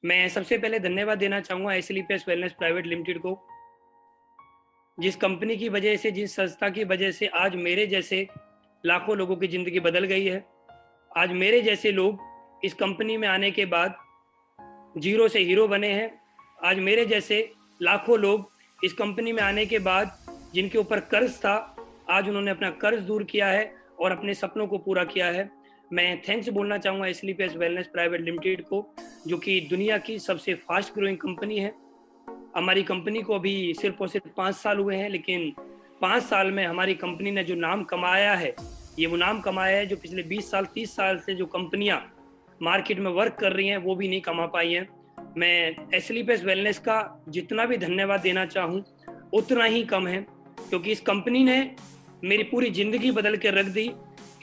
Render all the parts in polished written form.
मैं सबसे पहले धन्यवाद देना चाहूँगा एसएलपीएस वेलनेस प्राइवेट लिमिटेड को, जिस कंपनी की वजह से, जिस संस्था की वजह से आज मेरे जैसे लाखों लोगों की ज़िंदगी बदल गई है। आज मेरे जैसे लोग इस कंपनी में आने के बाद जीरो से हीरो बने हैं। आज मेरे जैसे लाखों लोग इस कंपनी में आने के बाद जिनके ऊपर कर्ज था, आज उन्होंने अपना कर्ज दूर किया है और अपने सपनों को पूरा किया है। मैं थैंक्स बोलना चाहूँगा एसएलपीएस वेलनेस प्राइवेट लिमिटेड को, जो कि दुनिया की सबसे फास्ट ग्रोइंग कंपनी है। हमारी कंपनी को अभी सिर्फ और सिर्फ 5 साल हुए हैं, लेकिन 5 साल में हमारी कंपनी ने जो नाम कमाया है, ये वो नाम कमाया है जो पिछले 20 साल 30 साल से जो कंपनियां मार्केट में वर्क कर रही हैं वो भी नहीं कमा पाई हैं। मैं एसएलपीएस वेलनेस का जितना भी धन्यवाद देना चाहूँ उतना ही कम है, क्योंकि इस कंपनी ने मेरी पूरी ज़िंदगी बदल के रख दी।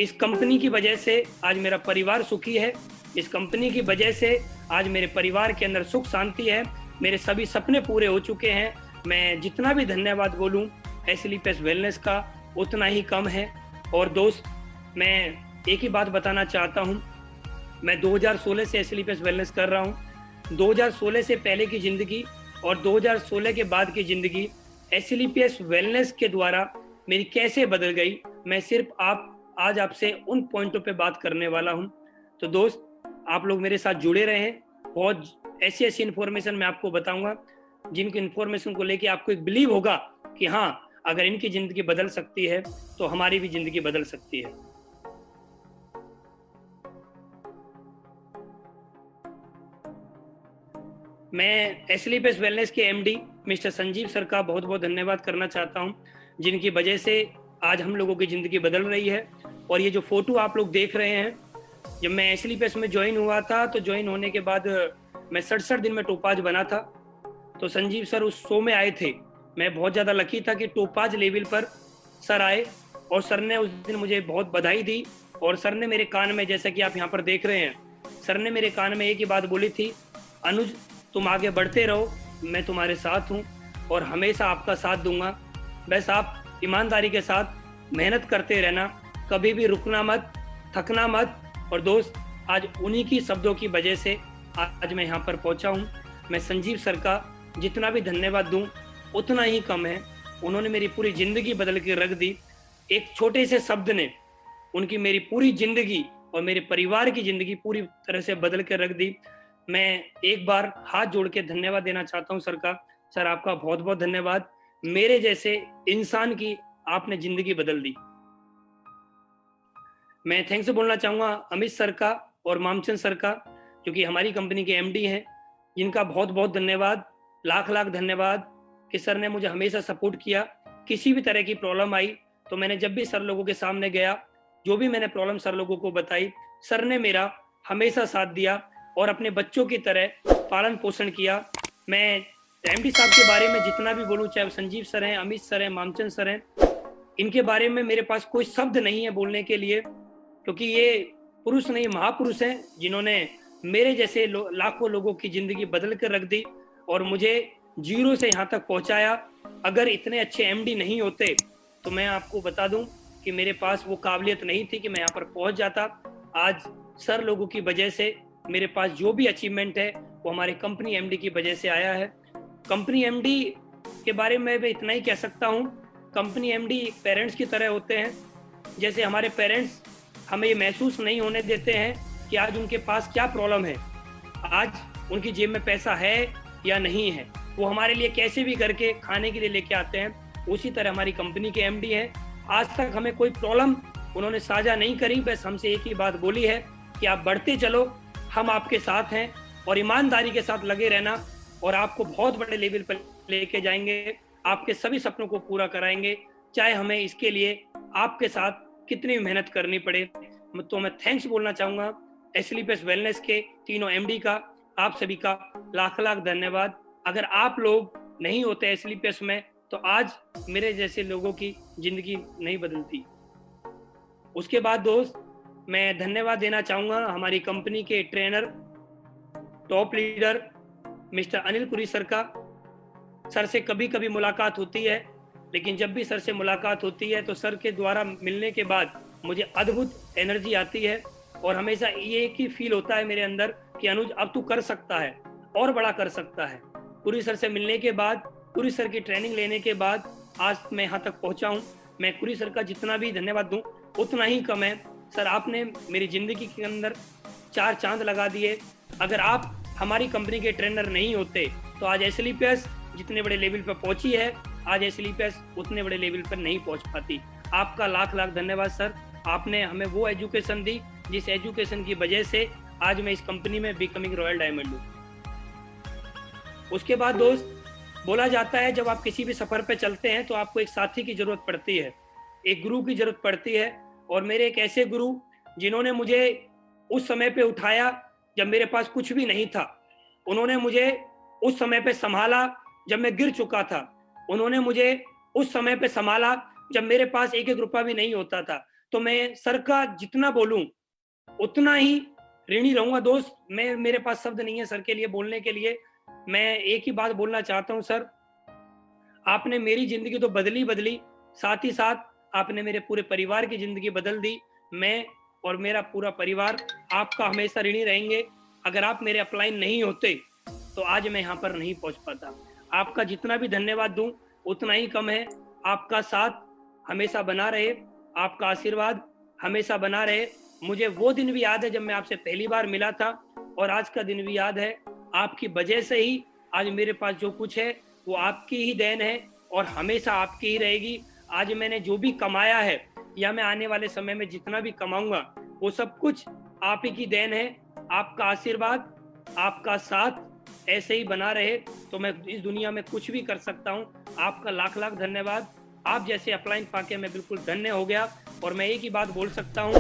इस कंपनी की वजह से आज मेरा परिवार सुखी है। इस कंपनी की वजह से आज मेरे परिवार के अंदर सुख शांति है। मेरे सभी सपने पूरे हो चुके हैं। मैं जितना भी धन्यवाद बोलूं एसएलपीएस वेलनेस का उतना ही कम है। और दोस्त, मैं एक ही बात बताना चाहता हूं, मैं 2016 से एसएलपीएस वेलनेस कर रहा हूं। 2016 से पहले की ज़िंदगी और 2016 के बाद की ज़िंदगी एसएलपीएस वेलनेस के द्वारा मेरी कैसे बदल गई, मैं सिर्फ आज आपसे उन पॉइंटों पे बात करने वाला हूं। तो दोस्त, आप लोग मेरे साथ जुड़े रहें। बहुत ऐसी ऐसी इन्फॉर्मेशन मैं आपको बताऊंगा जिनकी इन्फॉर्मेशन को लेके आपको एक बिलीव होगा कि हाँ, अगर इनकी ज़िंदगी बदल सकती है तो हमारी भी ज़िंदगी बदल सकती है। मैं एसएलपीएस वेलनेस के एमडी मिस्टर संजीव सर का बहुत बहुत धन्यवाद करना चाहता हूं, जिनकी वजह से आज हम लोगों की ज़िंदगी बदल रही है। और ये जो फोटो आप लोग देख रहे हैं, जब मैं एसएलपीएस में ज्वाइन हुआ था तो ज्वाइन होने के बाद मैं 67 दिन में टोपाज बना था। तो संजीव सर उस शो में आए थे। मैं बहुत ज़्यादा लकी था कि टोपाज लेवल पर सर आए और सर ने उस दिन मुझे बहुत बधाई दी। और सर ने मेरे कान में, जैसा कि आप यहाँ पर देख रहे हैं, सर ने मेरे कान में एक ही बात बोली थी, अनुज तुम आगे बढ़ते रहो, मैं तुम्हारे साथ हूँ और हमेशा आपका साथ दूंगा। बस आप ईमानदारी के साथ मेहनत करते रहना, कभी भी रुकना मत, थकना मत। और दोस्त, आज उन्हीं की शब्दों की वजह से आज मैं यहाँ पर पहुँचा हूँ। मैं संजीव सर का जितना भी धन्यवाद दूँ उतना ही कम है। उन्होंने मेरी पूरी ज़िंदगी बदल के रख दी। एक छोटे से शब्द ने उनकी मेरी पूरी ज़िंदगी और मेरे परिवार की ज़िंदगी पूरी तरह से बदल के रख दी। मैं एक बार हाथ जोड़ के धन्यवाद देना चाहता हूँ सर का। सर, आपका बहुत बहुत धन्यवाद। मेरे जैसे इंसान की आपने ज़िंदगी बदल दी। मैं थैंक्स बोलना चाहूँगा अमित सर का और मामचंद सर का, जो कि हमारी कंपनी के एमडी हैं, जिनका बहुत बहुत धन्यवाद, लाख लाख धन्यवाद कि सर ने मुझे हमेशा सपोर्ट किया। किसी भी तरह की प्रॉब्लम आई तो मैंने जब भी सर लोगों के सामने गया, जो भी मैंने प्रॉब्लम सर लोगों को बताई, सर ने मेरा हमेशा साथ दिया और अपने बच्चों की तरह पालन पोषण किया। मैं एमडी साहब के बारे में जितना भी बोलूँ, चाहे संजीव सर हैं, अमित सर हैं, मामचंद सर हैं, इनके बारे में मेरे पास कोई शब्द नहीं है बोलने के लिए, क्योंकि ये पुरुष नहीं महापुरुष हैं, जिन्होंने मेरे जैसे लाखों लोगों की ज़िंदगी बदल कर रख दी और मुझे जीरो से यहाँ तक पहुँचाया। अगर इतने अच्छे एमडी नहीं होते तो मैं आपको बता दूं कि मेरे पास वो काबिलियत नहीं थी कि मैं यहाँ पर पहुँच जाता। आज सर लोगों की वजह से मेरे पास जो भी अचीवमेंट है वो हमारे कंपनी एमडी की वजह से आया है। कंपनी एमडी के बारे में मैं इतना ही कह सकता हूँ, कंपनी एमडी पेरेंट्स की तरह होते हैं। जैसे हमारे पेरेंट्स हमें ये महसूस नहीं होने देते हैं कि आज उनके पास क्या प्रॉब्लम है, आज उनकी जेब में पैसा है या नहीं है, वो हमारे लिए कैसे भी करके खाने के लिए लेके आते हैं। उसी तरह हमारी कंपनी के एमडी हैं। आज तक हमें कोई प्रॉब्लम उन्होंने साझा नहीं करी, बस हमसे एक ही बात बोली है कि आप बढ़ते चलो, हम आपके साथ हैं और ईमानदारी के साथ लगे रहना और आपको बहुत बड़े लेवल पर लेके जाएंगे, आपके सभी सपनों को पूरा कराएंगे, चाहे हमें इसके लिए आपके साथ कितनी मेहनत करनी पड़े। तो मैं थैंक्स बोलना चाहूँगा एसएलपीएस वेलनेस के तीनों एमडी का। आप सभी का लाख लाख धन्यवाद। अगर आप लोग नहीं होते एसएलपीएस में तो आज मेरे जैसे लोगों की ज़िंदगी नहीं बदलती। उसके बाद दोस्त, मैं धन्यवाद देना चाहूँगा हमारी कंपनी के trainer, top leader mister Anil Puri sir का। सर से कभी कभी मुलाकात होती है, लेकिन जब भी सर से मुलाकात होती है तो सर के द्वारा मिलने के बाद मुझे अद्भुत एनर्जी आती है और हमेशा ये एक ही फील होता है मेरे अंदर कि अनुज अब तू कर सकता है, और बड़ा कर सकता है। पुरी सर से मिलने के बाद, पुरी सर की ट्रेनिंग लेने के बाद आज मैं यहाँ तक पहुँचा हूँ। मैं पुरी सर का जितना भी धन्यवाद दूँ उतना ही कम है। सर, आपने मेरी ज़िंदगी के अंदर 4 चाँद लगा दिए। अगर आप हमारी कंपनी के ट्रेनर नहीं होते तो आज एसएलपीएस जितने बड़े लेवल पर पहुंची है, आज एसएलपीएस उतने बड़े लेवल पर नहीं पहुंच पाती। आपका लाख लाख धन्यवाद सर। आपने हमें वो एजुकेशन दी जिस एजुकेशन की वजह से आज मैं इस कंपनी में बिकमिंग रॉयल डायमंड हूँ। उसके बाद दोस्त, बोला जाता है जब आप किसी भी सफर पे चलते हैं तो आपको एक साथी की जरूरत पड़ती है, एक गुरु की जरूरत पड़ती है। और मेरे एक ऐसे गुरु जिन्होंने मुझे उस समय पे उठाया जब मेरे पास कुछ भी नहीं था। उन्होंने मुझे उस समय पे संभाला जब मैं गिर चुका था। उन्होंने मुझे उस समय पे संभाला जब मेरे पास एक एक रुपया भी नहीं होता था। तो मैं सर का जितना बोलूं उतना ही ऋणी रहूंगा दोस्त। मेरे पास शब्द नहीं है सर के लिए बोलने के लिए। मैं एक ही बात बोलना चाहता हूं सर, आपने मेरी जिंदगी तो बदली, साथ ही साथ आपने मेरे पूरे परिवार की जिंदगी बदल दी। मैं और मेरा पूरा परिवार आपका हमेशा ऋणी रहेंगे। अगर आप मेरे अपलाइन नहीं होते तो आज मैं यहाँ पर नहीं पहुँच पाता। आपका जितना भी धन्यवाद दूं उतना ही कम है। आपका साथ हमेशा बना रहे, आपका आशीर्वाद हमेशा बना रहे। मुझे वो दिन भी याद है जब मैं आपसे पहली बार मिला था, और आज का दिन भी याद है। आपकी वजह से ही आज मेरे पास जो कुछ है वो आपकी ही देन है और हमेशा आपकी ही रहेगी। आज मैंने जो भी कमाया है या मैं आने वाले समय में जितना भी कमाऊंगा वो सब कुछ आप ही की देन है। आपका आशीर्वाद, आपका साथ ऐसे ही बना रहे तो मैं इस दुनिया में कुछ भी कर सकता हूँ। आपका लाख लाख धन्यवाद। आप जैसे अपलाइन पाके मैं बिल्कुल धन्य हो गया। और मैं एक ही बात बोल सकता हूँ,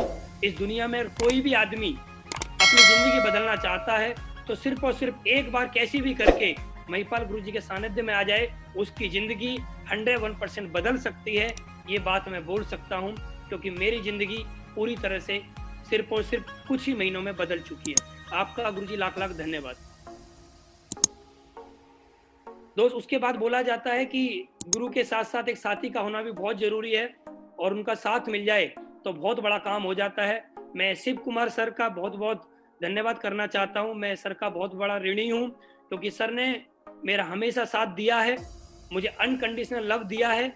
इस दुनिया में कोई भी आदमी अपनी जिंदगी बदलना चाहता है तो सिर्फ और सिर्फ एक बार कैसी भी करके महिपाल गुरुजी के सानिध्य में आ जाए, उसकी जिंदगी 101% बदल सकती है। ये बात मैं बोल सकता हूँ क्योंकि मेरी जिंदगी पूरी तरह से सिर्फ और सिर्फ कुछ ही महीनों में बदल चुकी है। आपका गुरुजी लाख लाख धन्यवाद दोस्त। उसके बाद बोला जाता है कि गुरु के साथ साथ एक साथी का होना भी बहुत जरूरी है और उनका साथ मिल जाए तो बहुत बड़ा काम हो जाता है। मैं शिव कुमार सर का बहुत बहुत धन्यवाद करना चाहता हूं। मैं सर का बहुत बड़ा ऋणी हूं क्योंकि सर ने मेरा हमेशा साथ दिया है, मुझे अनकंडीशनल लव दिया है,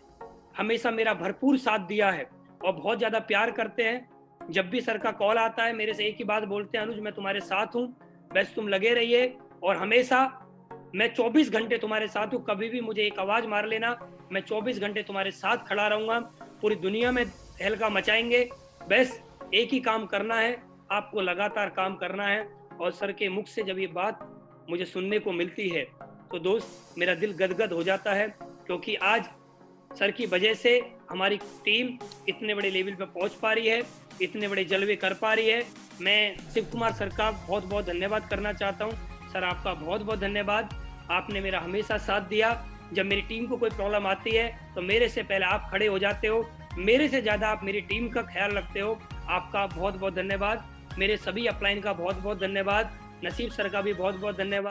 हमेशा मेरा भरपूर साथ दिया है और बहुत ज़्यादा प्यार करते हैं। जब भी सर का कॉल आता है मेरे से एक ही बात बोलते हैं, अनुज मैं तुम्हारे साथ हूँ, बस तुम लगे रहिए और हमेशा मैं 24 घंटे तुम्हारे साथ हूँ। कभी भी मुझे एक आवाज़ मार लेना, मैं 24 घंटे तुम्हारे साथ खड़ा रहूँगा। पूरी दुनिया में तहलका मचाएंगे। बस एक ही काम करना है, आपको लगातार काम करना है। और सर के मुख से जब ये बात मुझे सुनने को मिलती है तो दोस्त मेरा दिल गदगद हो जाता है क्योंकि आज सर की वजह से हमारी टीम इतने बड़े लेवल पर पहुंच पा रही है, इतने बड़े जलवे कर पा रही है। मैं शिव कुमार सर का बहुत बहुत धन्यवाद करना चाहता हूं। सर आपका बहुत बहुत धन्यवाद। आपने मेरा हमेशा साथ दिया। जब मेरी टीम को कोई प्रॉब्लम आती है तो मेरे से पहले आप खड़े हो जाते हो, मेरे से ज़्यादा आप मेरी टीम का ख्याल रखते हो। आपका बहुत बहुत धन्यवाद। मेरे सभी अपलाइन का बहुत बहुत धन्यवाद। नसीब सर का भी बहुत बहुत धन्यवाद।